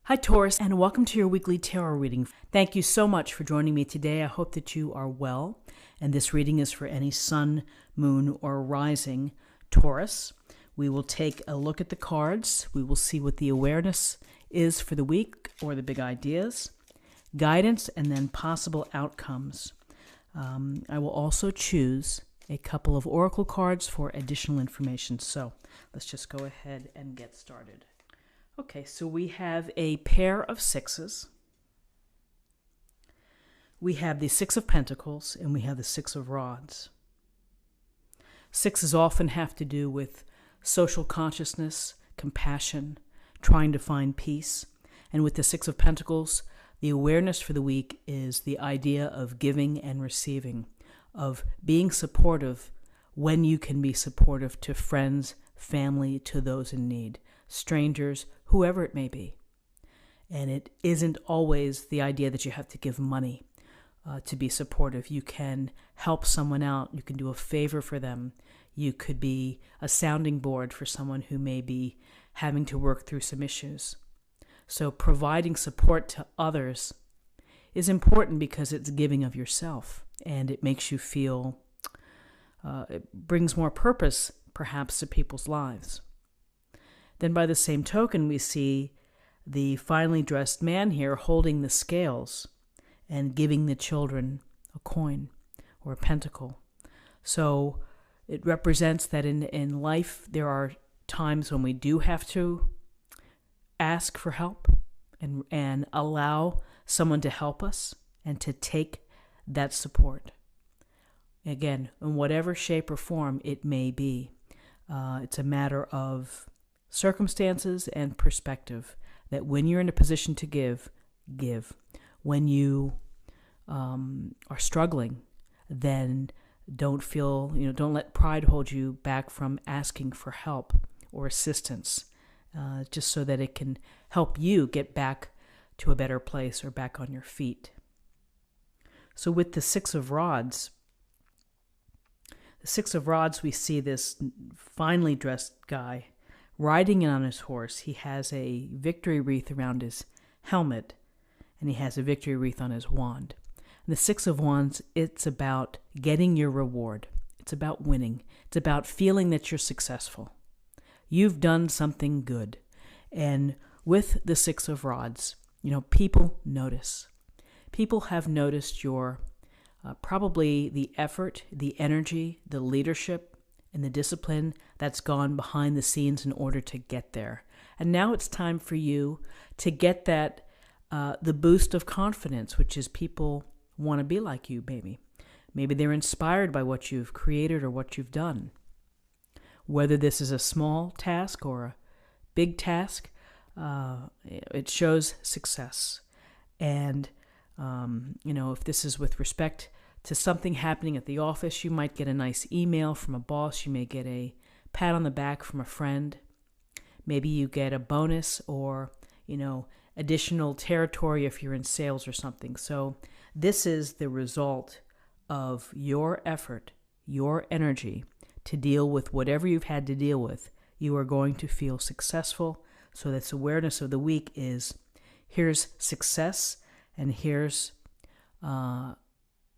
Hi, Taurus, and welcome to your weekly tarot reading. Thank you so much for joining me today. I hope that you are well, and this reading is for any sun, moon, or rising Taurus. We will take a look at the cards. We will see what the awareness is for the week, or the big ideas, guidance, and then possible outcomes. I will also choose a couple of oracle cards for additional information. So let's just go ahead and get started. Okay, so we have a pair of sixes. We have the Six of Pentacles, and we have the Six of Rods. Sixes often have to do with social consciousness, compassion, trying to find peace. And with the Six of Pentacles, the awareness for the week is the idea of giving and receiving, of being supportive when you can be supportive to friends, family, to those in need, strangers, whoever it may be. And it isn't always the idea that you have to give money to be supportive. You can help someone out. You can do a favor for them. You could be a sounding board for someone who may be having to work through some issues. So providing support to others is important because it's giving of yourself, and it makes you feel, it brings more purpose perhaps to people's lives. Then by the same token, we see the finely dressed man here holding the scales and giving the children a coin or a pentacle. So it represents that in life there are times when we do have to ask for help and allow someone to help us and to take that support. Again, in whatever shape or form it may be, it's a matter of circumstances and perspective, that when you're in a position to give. When you are struggling, then don't let pride hold you back from asking for help or assistance, just so that it can help you get back to a better place or back on your feet. So with the Six of Rods, we see this finely dressed guy riding in on his horse. He has a victory wreath around his helmet, and he has a victory wreath on his wand. And the Six of Wands, it's about getting your reward. It's about winning. It's about feeling that you're successful. You've done something good. And with the Six of Rods, people notice. People have noticed your probably the effort, the energy, the leadership, and the discipline that's gone behind the scenes in order to get there. And now it's time for you to get that, the boost of confidence, which is people want to be like you, maybe. Maybe they're inspired by what you've created or what you've done. Whether this is a small task or a big task, it shows success. And, if this is with respect to something happening at the office, you might get a nice email from a boss. You may get a pat on the back from a friend. Maybe you get a bonus or, additional territory if you're in sales or something. So this is the result of your effort, your energy to deal with whatever you've had to deal with. You are going to feel successful. So this awareness of the week is, here's success, and here's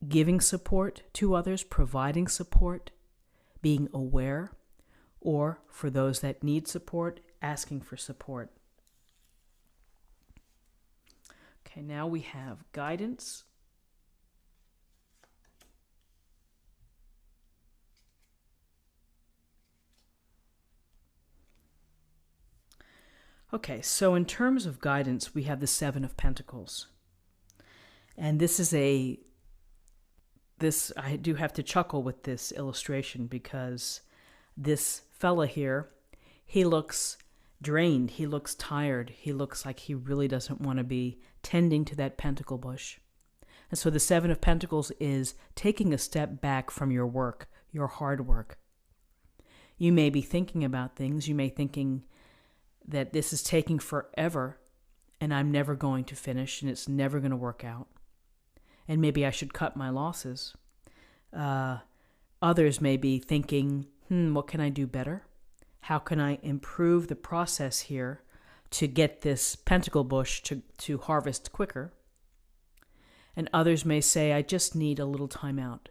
giving support to others, providing support, being aware, or for those that need support, asking for support. Okay, now we have guidance. Okay, so in terms of guidance, we have the Seven of Pentacles. And I do have to chuckle with this illustration because this fella here, he looks drained, he looks tired, he looks like he really doesn't want to be tending to that pentacle bush. And so the Seven of Pentacles is taking a step back from your work, your hard work. You may be thinking about things, you may be thinking that this is taking forever and I'm never going to finish and it's never going to work out. And maybe I should cut my losses. Others may be thinking, what can I do better? How can I improve the process here to get this pentacle bush to harvest quicker. And others may say, I just need a little time out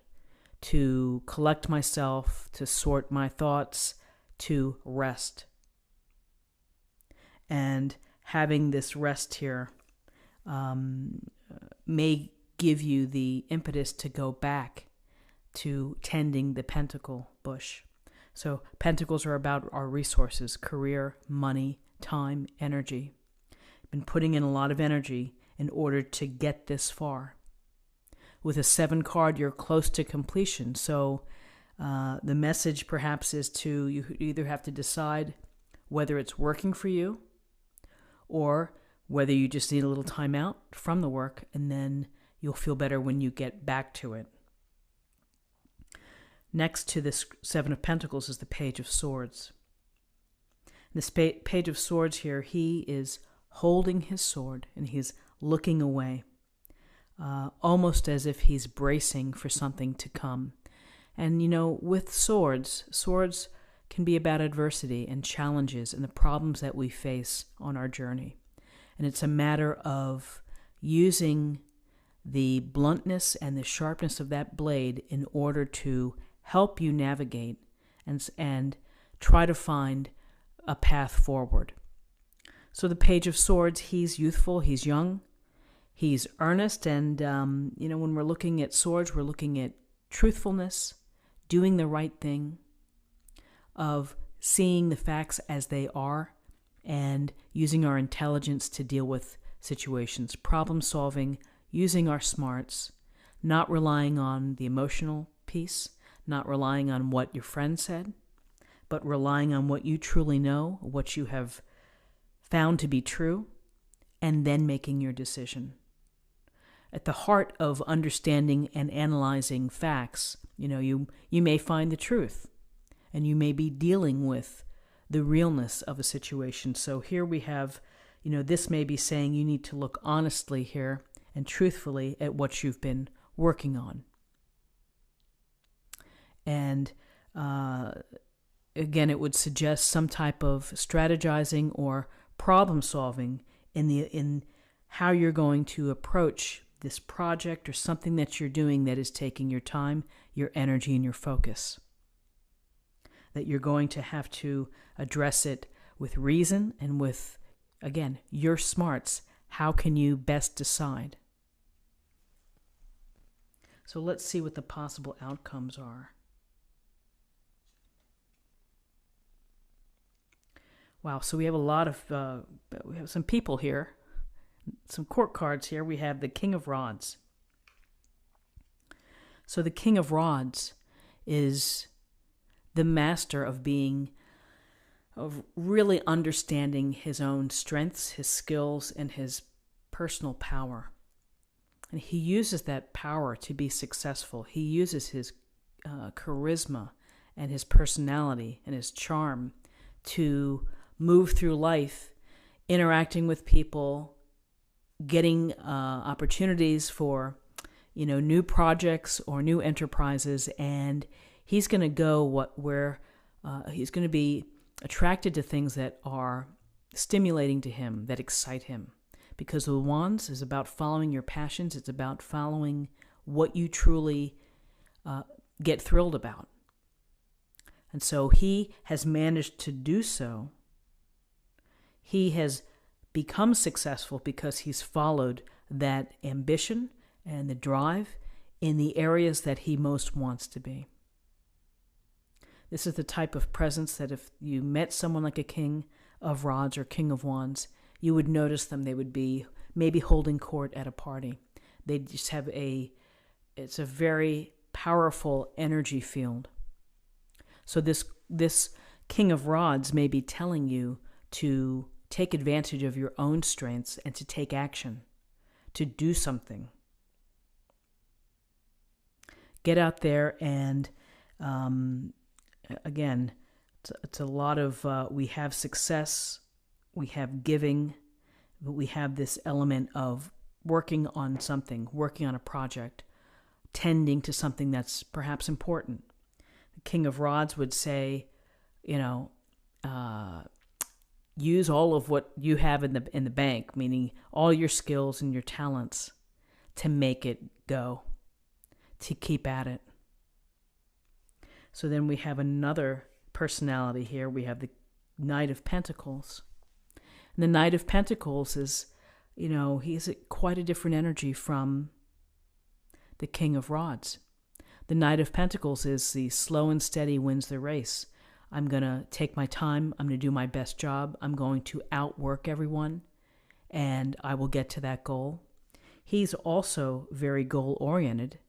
to collect myself, to sort my thoughts, to rest. And having this rest here may give you the impetus to go back to tending the pentacle bush. So pentacles are about our resources: career, money, time, energy. I've been putting in a lot of energy in order to get this far. With a 7 card, you're close to completion. So the message perhaps is you either have to decide whether it's working for you or whether you just need a little time out from the work, and then you'll feel better when you get back to it. Next to this 7 of Pentacles is the Page of Swords. This Page of Swords here, he is holding his sword and he's looking away, almost as if he's bracing for something to come. And with swords can be about adversity and challenges and the problems that we face on our journey. And it's a matter of using the bluntness and the sharpness of that blade in order to help you navigate and try to find a path forward. So the Page of Swords, he's youthful, he's young, he's earnest, and when we're looking at swords, we're looking at truthfulness, doing the right thing, of seeing the facts as they are, and using our intelligence to deal with situations, problem solving, using our smarts, not relying on the emotional piece, not relying on what your friend said, but relying on what you truly know, what you have found to be true, and then making your decision. At the heart of understanding and analyzing facts, you may find the truth, and you may be dealing with the realness of a situation. So here we have, this may be saying you need to look honestly here and truthfully at what you've been working on. And again, it would suggest some type of strategizing or problem solving in how you're going to approach this project or something that you're doing that is taking your time, your energy, and your focus. That you're going to have to address it with reason and with, again, your smarts. How can you best decide? So let's see what the possible outcomes are. Wow, so we have a lot of, we have some people here, some court cards here. We have the King of Rods. So the King of Rods is the master of really understanding his own strengths, his skills, and his personal power. And he uses that power to be successful. He uses his charisma and his personality and his charm to move through life, interacting with people, getting opportunities for, new projects or new enterprises, and he's going to go where he's going to be attracted to things that are stimulating to him, that excite him. Because the Wands is about following your passions. It's about following what you truly get thrilled about. And so he has managed to do so. He has become successful because he's followed that ambition and the drive in the areas that he most wants to be. This is the type of presence that if you met someone like a King of Rods or King of Wands, you would notice them. They would be maybe holding court at a party. They just have it's a very powerful energy field. So this King of Rods may be telling you to take advantage of your own strengths and to take action, to do something. Get out there and, again, it's a lot of, we have success, we have giving, but we have this element of working on something, working on a project, tending to something that's perhaps important. The King of Rods would say, use all of what you have in the bank, meaning all your skills and your talents, to make it go, to keep at it. So then we have another personality here. We have the Knight of Pentacles. And the Knight of Pentacles is, he's quite a different energy from the King of Rods. The Knight of Pentacles is the slow and steady wins the race. I'm going to take my time. I'm going to do my best job. I'm going to outwork everyone, and I will get to that goal. He's also very goal-oriented,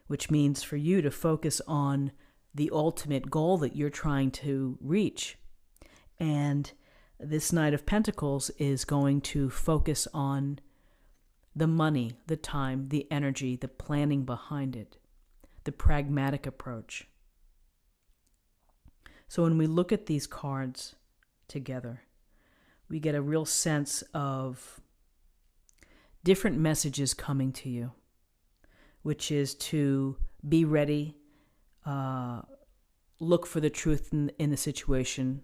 which means for you to focus on the ultimate goal that you're trying to reach. And this Knight of Pentacles is going to focus on the money, the time, the energy, the planning behind it, the pragmatic approach. So when we look at these cards together, we get a real sense of different messages coming to you, which is to be ready, look for the truth in the situation,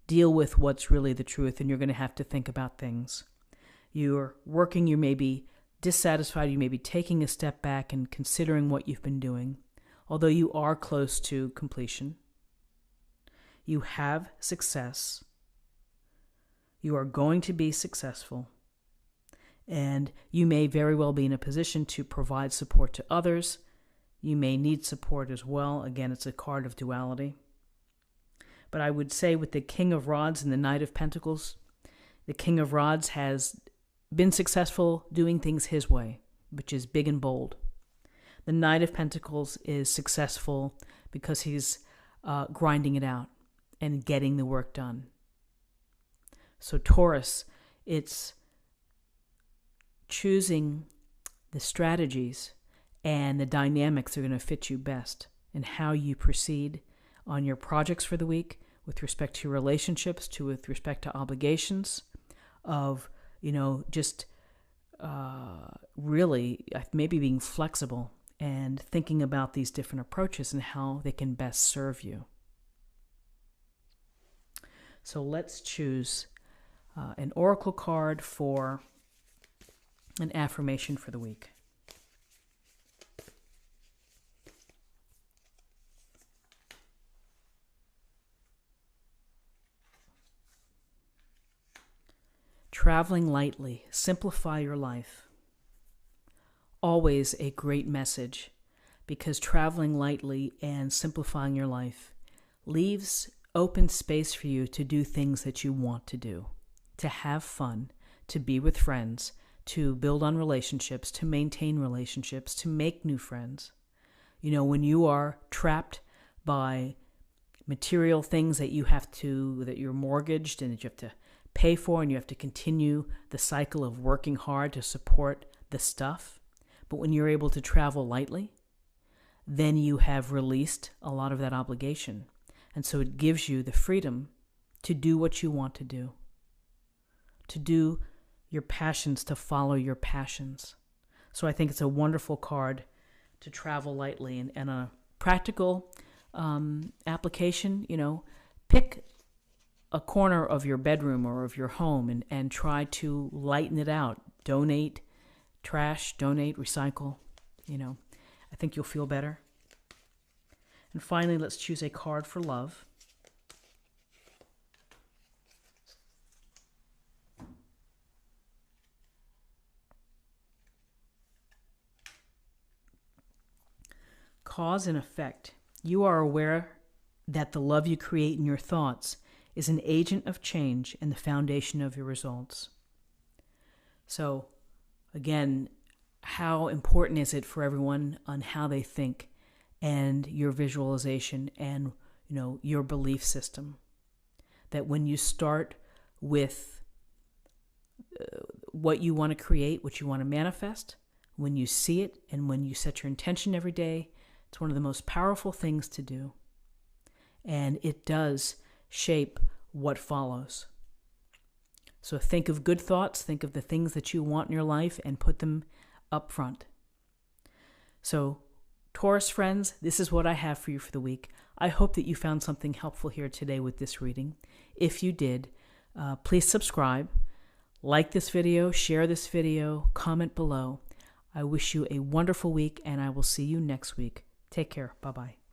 deal with what's really the truth, and you're going to have to think about things. You're working, you may be dissatisfied, you may be taking a step back and considering what you've been doing, although you are close to completion. You have success. You are going to be successful. And you may very well be in a position to provide support to others. You may need support as well. Again, it's a card of duality. But I would say with the King of Rods and the Knight of Pentacles, the King of Rods has been successful doing things his way, which is big and bold. The Knight of Pentacles is successful because he's grinding it out and getting the work done. So Taurus, it's choosing the strategies and the dynamics that are going to fit you best and how you proceed on your projects for the week with respect to your relationships, with respect to obligations, of, just really maybe being flexible and thinking about these different approaches and how they can best serve you. So let's choose an oracle card for an affirmation for the week. Traveling lightly, simplify your life. Always a great message, because traveling lightly and simplifying your life leaves open space for you to do things that you want to do, to have fun, to be with friends, to build on relationships, to maintain relationships, to make new friends. When you are trapped by material things that you're mortgaged and that you have to pay for, and you have to continue the cycle of working hard to support the stuff. But when you're able to travel lightly, then you have released a lot of that obligation. And so it gives you the freedom to do what you want to do your passions, to follow your passions. So I think it's a wonderful card to travel lightly. And a practical application, pick a corner of your bedroom or of your home and try to lighten it out. Donate trash, donate, recycle. I think you'll feel better. And finally, let's choose a card for love. Cause and effect. You are aware that the love you create in your thoughts is an agent of change and the foundation of your results. So, again, how important is it for everyone on how they think and your visualization and, your belief system? That when you start with what you want to create, what you want to manifest, when you see it and when you set your intention every day, it's one of the most powerful things to do. And it does shape what follows. So think of good thoughts, think of the things that you want in your life, and put them up front. So, Taurus friends, this is what I have for you for the week. I hope that you found something helpful here today with this reading. If you did, please subscribe, like this video, share this video, comment below. I wish you a wonderful week, and I will see you next week. Take care. Bye-bye.